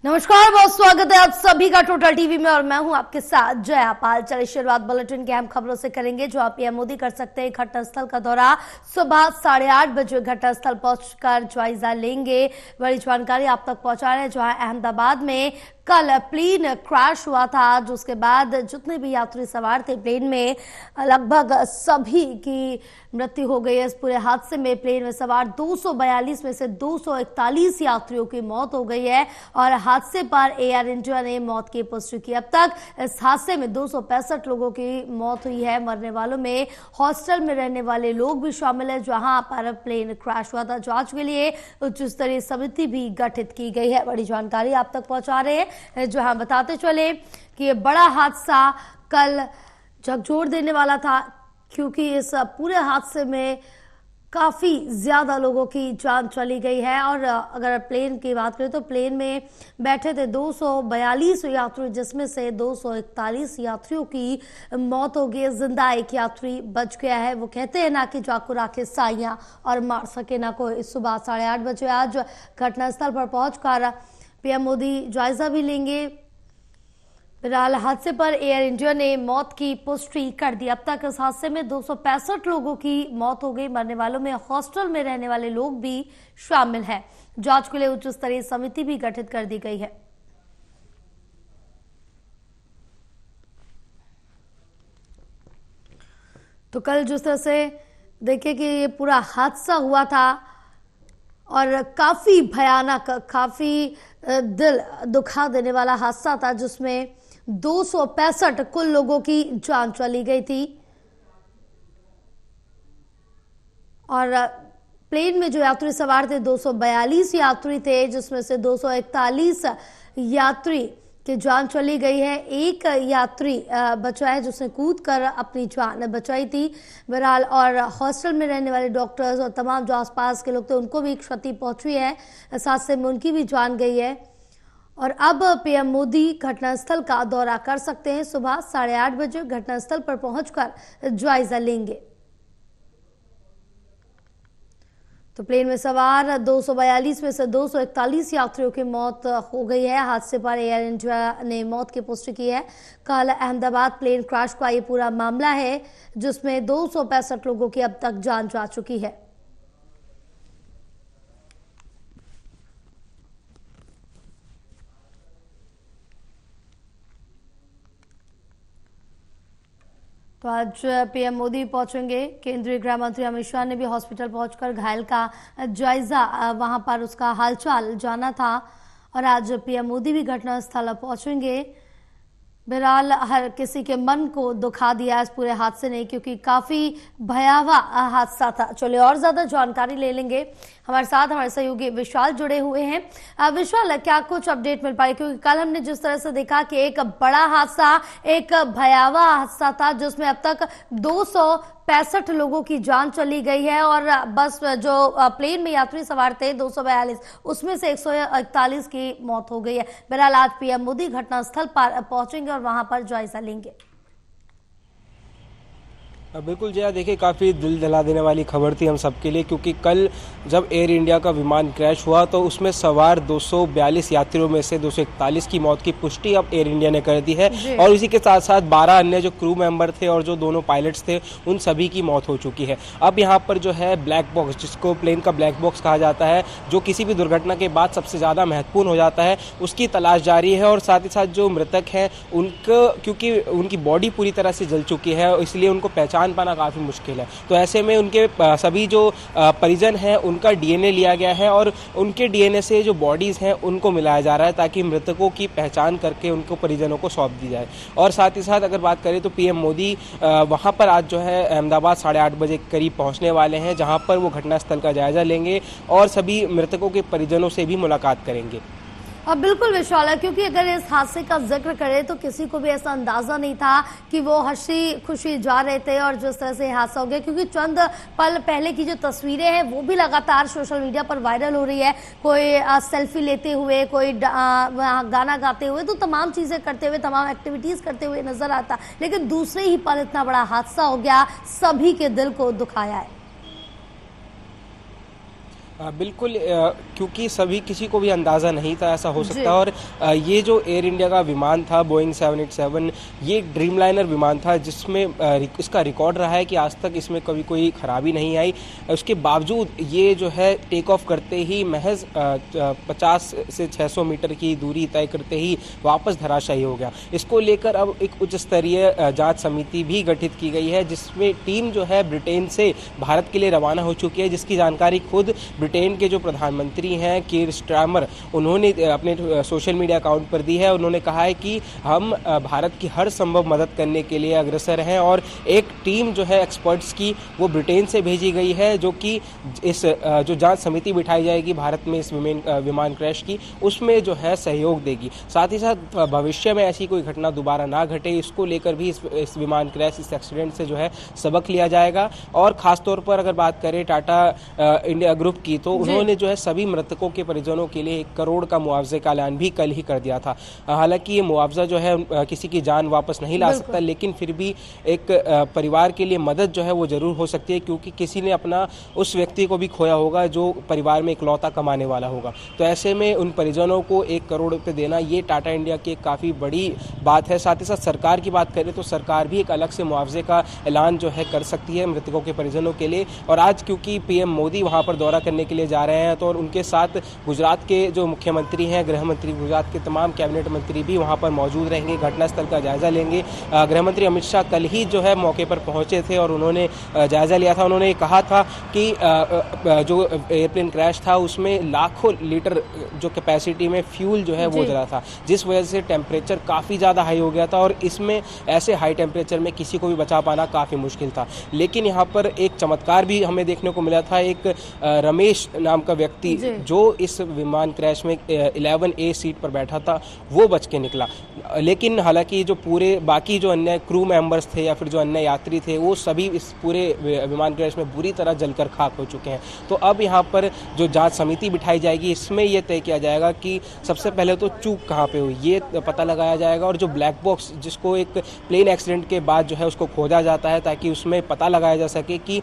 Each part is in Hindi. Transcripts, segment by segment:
नमस्कार, बहुत स्वागत है आप सभी का टोटल टीवी में और मैं हूं आपके साथ जया पाल। चलिए शुरुआत बुलेटिन की अहम खबरों से करेंगे। जो आप पीएम मोदी कर सकते हैं घटनास्थल का दौरा। सुबह 8:30 बजे घटनास्थल पहुंचकर जायजा लेंगे। बड़ी जानकारी आप तक पहुंचा रहे हैं। जहां अहमदाबाद में कल प्लेन क्रैश हुआ था, जिसके बाद जितने भी यात्री सवार थे प्लेन में लगभग सभी की मृत्यु हो गई है। इस पूरे हादसे में प्लेन में सवार 242 में से 241 यात्रियों की मौत हो गई है और हादसे पर एयर इंडिया ने मौत की पुष्टि की। अब तक इस हादसे में 265 लोगों की मौत हुई है। मरने वालों में हॉस्टल में रहने वाले लोग भी शामिल है, जहां पर प्लेन क्रैश हुआ था। जांच के लिए उच्च स्तरीय समिति भी गठित की गई है। बड़ी जानकारी आप तक पहुंचा रहे हैं। जहां बताते चले कि ये बड़ा हादसा कल झकझोर देने वाला था, क्योंकि इस पूरे हादसे में काफी ज्यादा लोगों की जान चली गई है। और अगर प्लेन की बात करें तो प्लेन में बैठे थे 242 यात्री, जिसमें से 241 यात्रियों की मौत हो गई। जिंदा एक यात्री बच गया है। वो कहते हैं ना कि जाको राखे साइयां और मार सके ना कोई। सुबह 8:30 बजे आज घटनास्थल पर पहुंचकर पीएम मोदी जायजा भी लेंगे। फिलहाल हादसे पर एयर इंडिया ने मौत की पुष्टि कर दी। अब तक इस हादसे में 265 लोगों की मौत हो गई। मरने वालों में हॉस्टल में रहने वाले लोग भी शामिल हैं। जांच के लिए उच्च स्तरीय समिति भी गठित कर दी गई है। तो कल जिस तरह से देखिए कि ये पूरा हादसा हुआ था और काफी भयानक, काफी दिल दुखा देने वाला हादसा था, जिसमें 265 कुल लोगों की जान चली गई थी। और प्लेन में जो यात्री सवार थे 242 यात्री थे, जिसमें से 241 यात्री की जान चली गई है। एक यात्री बचा है, जिसने कूद कर अपनी जान बचाई थी। बहरहाल और हॉस्टल में रहने वाले डॉक्टर्स और तमाम जो आसपास के लोग थे, उनको भी क्षति पहुंची है। इस हादसे में उनकी भी जान गई है। और अब पीएम मोदी घटनास्थल का दौरा कर सकते हैं। सुबह 8:30 बजे घटनास्थल पर पहुंचकर जायजा लेंगे। तो प्लेन में सवार 242 में से 241 यात्रियों की मौत हो गई है। हादसे पर एयर इंडिया ने मौत की पुष्टि की है। कल अहमदाबाद प्लेन क्रैश का ये पूरा मामला है, जिसमें 265 लोगों की अब तक जान जा चुकी है। तो आज पीएम मोदी पहुंचेंगे। केंद्रीय गृह मंत्री अमित शाह ने भी हॉस्पिटल पहुंचकर घायल का जायजा, वहां पर उसका हालचाल जाना था। और आज पीएम मोदी भी घटनास्थल पहुंचेंगे। बहरहाल हर किसी के मन को दुखा दिया इस पूरे हादसे ने, क्योंकि काफी भयावह हादसा था। चलिए और ज्यादा जानकारी ले लेंगे। हमारे साथ हमारे सहयोगी विशाल जुड़े हुए हैं। विशाल, क्या कुछ अपडेट मिल पाई? क्योंकि कल हमने जिस तरह से देखा कि एक बड़ा हादसा, एक भयावह हादसा था, जिसमें अब तक 265 लोगों की जान चली गई है। और बस जो प्लेन में यात्री सवार थे 242, उसमें से 141 की मौत हो गई है। बहरहाल आज पीएम मोदी घटनास्थल पर पहुंचेंगे और वहां पर जायजा लेंगे। बिल्कुल जया, देखिए काफ़ी दिल दहला देने वाली खबर थी हम सबके लिए, क्योंकि कल जब एयर इंडिया का विमान क्रैश हुआ तो उसमें सवार 242 यात्रियों में से 241 की मौत की पुष्टि अब एयर इंडिया ने कर दी है। और इसी के साथ साथ 12 अन्य जो क्रू मेंबर थे और जो दोनों पायलट्स थे, उन सभी की मौत हो चुकी है। अब यहाँ पर जो है ब्लैक बॉक्स, जिसको प्लेन का ब्लैक बॉक्स कहा जाता है, जो किसी भी दुर्घटना के बाद सबसे ज़्यादा महत्वपूर्ण हो जाता है, उसकी तलाश जारी है। और साथ ही साथ जो मृतक हैं उनको, क्योंकि उनकी बॉडी पूरी तरह से जल चुकी है, इसलिए उनको पहचान पाना काफ़ी मुश्किल है। तो ऐसे में उनके सभी जो परिजन हैं उनका डीएनए लिया गया है और उनके डीएनए से जो बॉडीज़ हैं उनको मिलाया जा रहा है, ताकि मृतकों की पहचान करके उनको परिजनों को सौंप दी जाए। और साथ ही साथ अगर बात करें तो पीएम मोदी वहां पर आज जो है अहमदाबाद 8:30 बजे करीब पहुंचने वाले हैं, जहां पर वो घटनास्थल का जायजा लेंगे और सभी मृतकों के परिजनों से भी मुलाकात करेंगे। अब बिल्कुल विशाल, क्योंकि अगर इस हादसे का जिक्र करें तो किसी को भी ऐसा अंदाजा नहीं था कि वो हंसी खुशी जा रहे थे और जिस तरह से हादसा हो गया। क्योंकि चंद पल पहले की जो तस्वीरें हैं वो भी लगातार सोशल मीडिया पर वायरल हो रही है। कोई सेल्फी लेते हुए, कोई गाना गाते हुए, तो तमाम चीजें करते हुए, तमाम एक्टिविटीज करते हुए नजर आता। लेकिन दूसरे ही पल इतना बड़ा हादसा हो गया, सभी के दिल को दुखाया है। बिल्कुल, क्योंकि सभी किसी को भी अंदाज़ा नहीं था ऐसा हो जी। सकता है। और ये जो एयर इंडिया का विमान था बोइंग 787, ये ड्रीमलाइनर विमान था जिसमें इसका रिकॉर्ड रहा है कि आज तक इसमें कभी कोई खराबी नहीं आई। उसके बावजूद ये जो है टेक ऑफ करते ही महज 50 से 600 मीटर की दूरी तय करते ही वापस धराशायी हो गया। इसको लेकर अब एक उच्च स्तरीय जांच समिति भी गठित की गई है, जिसमें टीम जो है ब्रिटेन से भारत के लिए रवाना हो चुकी है, जिसकी जानकारी खुद ब्रिटेन के जो प्रधानमंत्री हैं कीर स्टारमर, उन्होंने अपने सोशल मीडिया अकाउंट पर दी है। उन्होंने कहा है कि हम भारत की हर संभव मदद करने के लिए अग्रसर हैं और एक टीम जो है एक्सपर्ट्स की वो ब्रिटेन से भेजी गई है, जो कि इस जो जांच समिति बिठाई जाएगी भारत में इस विमान क्रैश की, उसमें जो है सहयोग देगी। साथ ही साथ भविष्य में ऐसी कोई घटना दोबारा ना घटे, इसको लेकर भी इस विमान क्रैश, इस एक्सीडेंट से जो है सबक लिया जाएगा। और खासतौर पर अगर बात करें टाटा इंडिया ग्रुप की, तो उन्होंने जो है सभी मृतकों के परिजनों के लिए 1 करोड़ का मुआवजे का ऐलान भी कल ही कर दिया था। हालांकि ये मुआवजा जो है किसी की जान वापस नहीं ला सकता, लेकिन फिर भी एक परिवार के लिए मदद जो है वो जरूर हो सकती है, क्योंकि किसी ने अपना उस व्यक्ति को भी खोया होगा जो परिवार में इकलौता कमाने वाला होगा। तो ऐसे में उन परिजनों को 1 करोड़ रुपये देना, ये टाटा इंडिया की एक काफ़ी बड़ी बात है। साथ ही साथ सरकार की बात करें तो सरकार भी एक अलग से मुआवजे का ऐलान जो है कर सकती है मृतकों के परिजनों के लिए। और आज क्योंकि पीएम मोदी वहाँ पर दौरा करने के लिए जा रहे हैं, तो और उनके साथ गुजरात के जो मुख्यमंत्री हैं, गृह मंत्री, गुजरात के तमाम कैबिनेट मंत्री भी वहाँ पर मौजूद रहेंगे, घटनास्थल का जायजा लेंगे। गृह मंत्री अमित शाह कल ही जो है मौके पर पहुँचे थे और उन्होंने जायजा लिया था। उन्होंने कहा था कि जो एयरप्लेन क्रैश था उसमें लाखों लीटर जो कैपेसिटी में फ्यूल जो है वो जला था, जिस वजह से टेम्परेचर काफ़ी ज़्यादा हाई हो गया था और इसमें ऐसे हाई टेम्परेचर में किसी को भी बचा पाना काफ़ी मुश्किल था। लेकिन यहाँ पर एक चमत्कार भी हमें देखने को मिला था। एक रमेश नाम का व्यक्ति जो इस विमान क्रैश में 11A सीट पर बैठा था, वो बच के निकला। लेकिन हालांकि जो पूरे बाकी जो अन्य क्रू मेंबर्स थे या फिर जो अन्य यात्री थे, वो सभी इस पूरे विमान क्रैश में बुरी तरह जलकर खाक हो चुके हैं। तो अब यहाँ पर जो जांच समिति बिठाई जाएगी, इसमें यह तय किया जाएगा कि सबसे पहले तो चूक कहाँ पे हुई, ये पता लगाया जाएगा। और जो ब्लैक बॉक्स, जिसको एक प्लेन एक्सीडेंट के बाद जो है उसको खोजा जाता है ताकि उसमें पता लगाया जा सके कि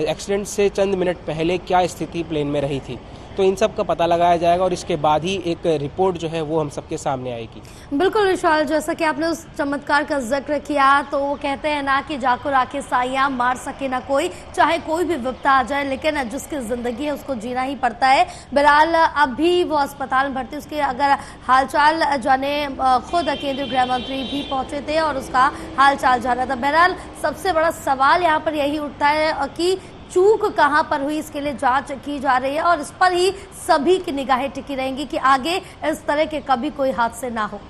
एक्सीडेंट से चंद मिनट पहले क्या स्थिति प्लेन में रही थी, तो इन सब का पता लगाया जाएगा और इसके बाद ही एक रिपोर्ट जो है वो हम सबके सामने आएगी। बिल्कुल विशाल, जैसा कि आपने उस चमत्कार का जिक्र किया, तो वो कहते हैं ना कि जाको राखे साइयां, मार सके ना कोई, चाहे कोई भी विपदा आ जाए, लेकिन जिसकी जिंदगी है उसको जीना ही पड़ता है। बहरहाल अभी वो अस्पताल में भर्ती, उसके अगर हालचाल जाने खुद केंद्रीय गृह मंत्री भी पहुंचे थे और उसका हालचाल जाना था। बहरहाल सबसे बड़ा सवाल यहाँ पर यही उठता है कि चूक कहां पर हुई, इसके लिए जांच की जा रही है और इस पर ही सभी की निगाहें टिकी रहेंगी कि आगे इस तरह के कभी कोई हादसे ना हो।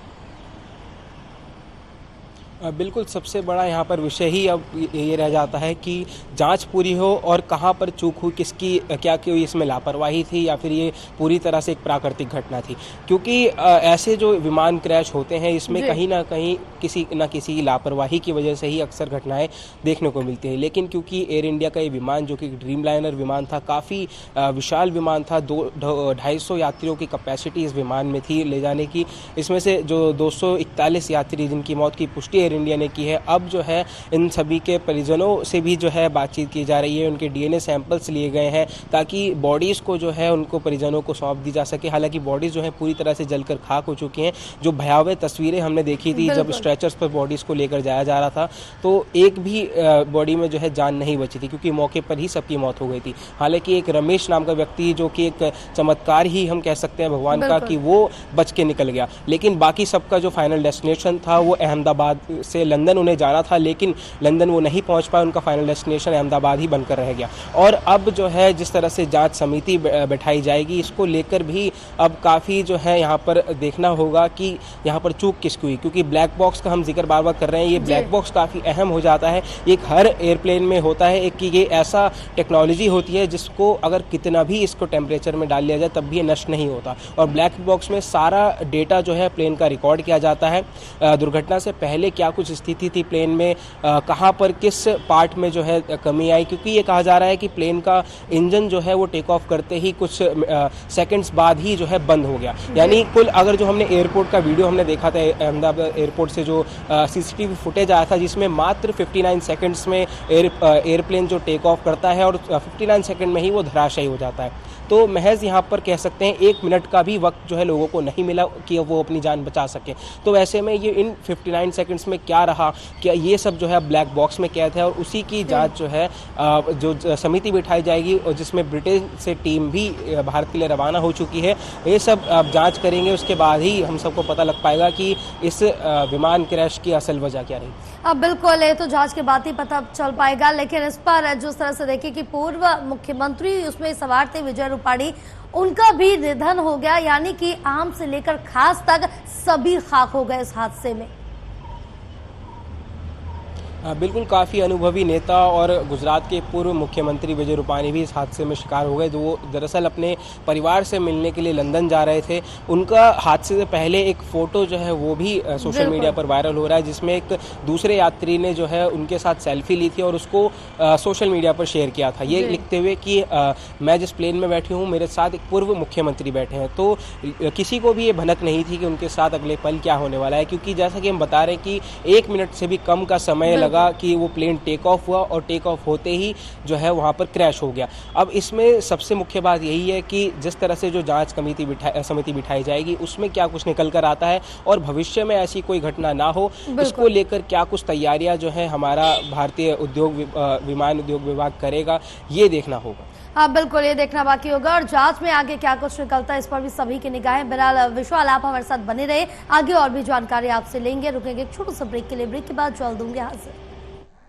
बिल्कुल, सबसे बड़ा यहाँ पर विषय ही अब ये रह जाता है कि जांच पूरी हो और कहाँ पर चूक हुई, किसकी क्या कोई इसमें लापरवाही थी या फिर ये पूरी तरह से एक प्राकृतिक घटना थी। क्योंकि ऐसे जो विमान क्रैश होते हैं, इसमें कहीं ना कहीं किसी न किसी लापरवाही की वजह से ही अक्सर घटनाएं देखने को मिलती हैं। लेकिन क्योंकि एयर इंडिया का ये विमान, जो कि ड्रीमलाइनर विमान था, काफ़ी विशाल विमान था, 250 यात्रियों की कैपेसिटी इस विमान में थी ले जाने की। इसमें से जो 241 यात्री जिनकी मौत की पुष्टि इंडिया ने की है, अब जो है इन सभी के परिजनों से भी जो है बातचीत की जा रही है, उनके डीएनए सैंपल्स लिए गए हैं ताकि बॉडीज़ को जो है उनको परिजनों को सौंप दी जा सके। हालांकि बॉडीज़ जो है पूरी तरह से जलकर खाक हो चुकी हैं। जो भयावह तस्वीरें हमने देखी थी जब स्ट्रेचर्स पर बॉडीज़ को लेकर जाया जा रहा था, तो एक भी बॉडी में जो है जान नहीं बची थी, क्योंकि मौके पर ही सबकी मौत हो गई थी। हालांकि एक रमेश नाम का व्यक्ति, जो कि एक चमत्कार ही हम कह सकते हैं भगवान का, कि वो बच के निकल गया। लेकिन बाकी सबका जो फाइनल डेस्टिनेशन था वो अहमदाबाद से लंदन उन्हें जाना था, लेकिन लंदन वो नहीं पहुंच पाए, उनका फाइनल डेस्टिनेशन अहमदाबाद ही बनकर रह गया। और अब जो है जिस तरह से जांच समिति बैठाई जाएगी, इसको लेकर भी अब काफ़ी जो है यहाँ पर देखना होगा कि यहाँ पर चूक किसकी हुई। क्योंकि ब्लैक बॉक्स का हम जिक्र बार बार कर रहे हैं, ये ब्लैक बॉक्स काफ़ी अहम हो जाता है। एक हर एयरप्लेन में होता है एक कि ये ऐसा टेक्नोलॉजी होती है जिसको अगर कितना भी इसको टेम्परेचर में डाल लिया जाए तब भी ये नष्ट नहीं होता। और ब्लैक बॉक्स में सारा डेटा जो है प्लेन का रिकॉर्ड किया जाता है। दुर्घटना से पहले क्या कुछ स्थिति थी प्लेन में, कहाँ पर किस पार्ट में जो है कमी आई, क्योंकि ये कहा जा रहा है कि प्लेन का इंजन जो है वो टेक ऑफ करते ही कुछ सेकंड्स बाद ही जो है बंद हो गया। यानी कुल अगर जो हमने एयरपोर्ट का वीडियो हमने देखा था अहमदाबाद एयरपोर्ट से जो सीसीटीवी फुटेज आया था, जिसमें मात्र 59 सेकंड्स में एयरप्लेन जो टेक ऑफ करता है और 59 सेकंड में ही वो धराशायी हो जाता है। तो महज यहाँ पर कह सकते हैं 1 मिनट का भी वक्त जो है लोगों को नहीं मिला कि वो अपनी जान बचा सके। तो ऐसे में ये इन 59 सेकंड्स में क्या रहा, क्या ये सब जो है ब्लैक बॉक्स में कैद है, और उसी की जांच जो है जो समिति बिठाई जाएगी और जिसमें ब्रिटेन से टीम भी भारत के लिए रवाना हो चुकी है, ये सब जांच करेंगे। उसके बाद ही हम सबको पता लग पाएगा कि इस विमान क्रैश की असल वजह क्या रही। अब बिल्कुल, ये तो जांच के बाद ही पता चल पाएगा। लेकिन इस पर जिस तरह से देखिए कि पूर्व मुख्यमंत्री उसमें सवार थे विजय रूपाणी, उनका भी निधन हो गया, यानी कि आम से लेकर खास तक सभी खाक हो गए इस हादसे में। बिल्कुल, काफ़ी अनुभवी नेता और गुजरात के पूर्व मुख्यमंत्री विजय रूपाणी भी इस हादसे में शिकार हो गए। जो वो दरअसल अपने परिवार से मिलने के लिए लंदन जा रहे थे। उनका हादसे से पहले एक फ़ोटो जो है वो भी सोशल मीडिया पर वायरल हो रहा है, जिसमें एक दूसरे यात्री ने जो है उनके साथ सेल्फी ली थी और उसको सोशल मीडिया पर शेयर किया था, ये लिखते हुए कि मैं जिस प्लेन में बैठी हूँ मेरे साथ एक पूर्व मुख्यमंत्री बैठे हैं। तो किसी को भी ये भनक नहीं थी कि उनके साथ अगले पल क्या होने वाला है, क्योंकि जैसा कि हम बता रहे हैं कि 1 मिनट से भी कम का समय लगा कि वो प्लेन टेक ऑफ हुआ और टेक ऑफ होते ही जो है वहाँ पर क्रैश हो गया। अब इसमें सबसे मुख्य बात यही है कि जिस तरह से जो जांच समिति बिठाई जाएगी उसमें क्या कुछ निकल कर आता है और भविष्य में ऐसी कोई घटना ना हो, इसको लेकर क्या कुछ तैयारियां जो है हमारा भारतीय विमान उद्योग विभाग करेगा, ये देखना होगा। हाँ बिल्कुल, ये देखना बाकी होगा और जांच में आगे क्या कुछ निकलता है इस पर भी सभी की निगाहें। बहरहाल विशाल, आप हमारे साथ बने रहे, आगे और भी जानकारी आपसे लेंगे। रुकेंगे एक छोटे से ब्रेक के लिए, ब्रेक के बाद जल्द दूंगे हाजिर।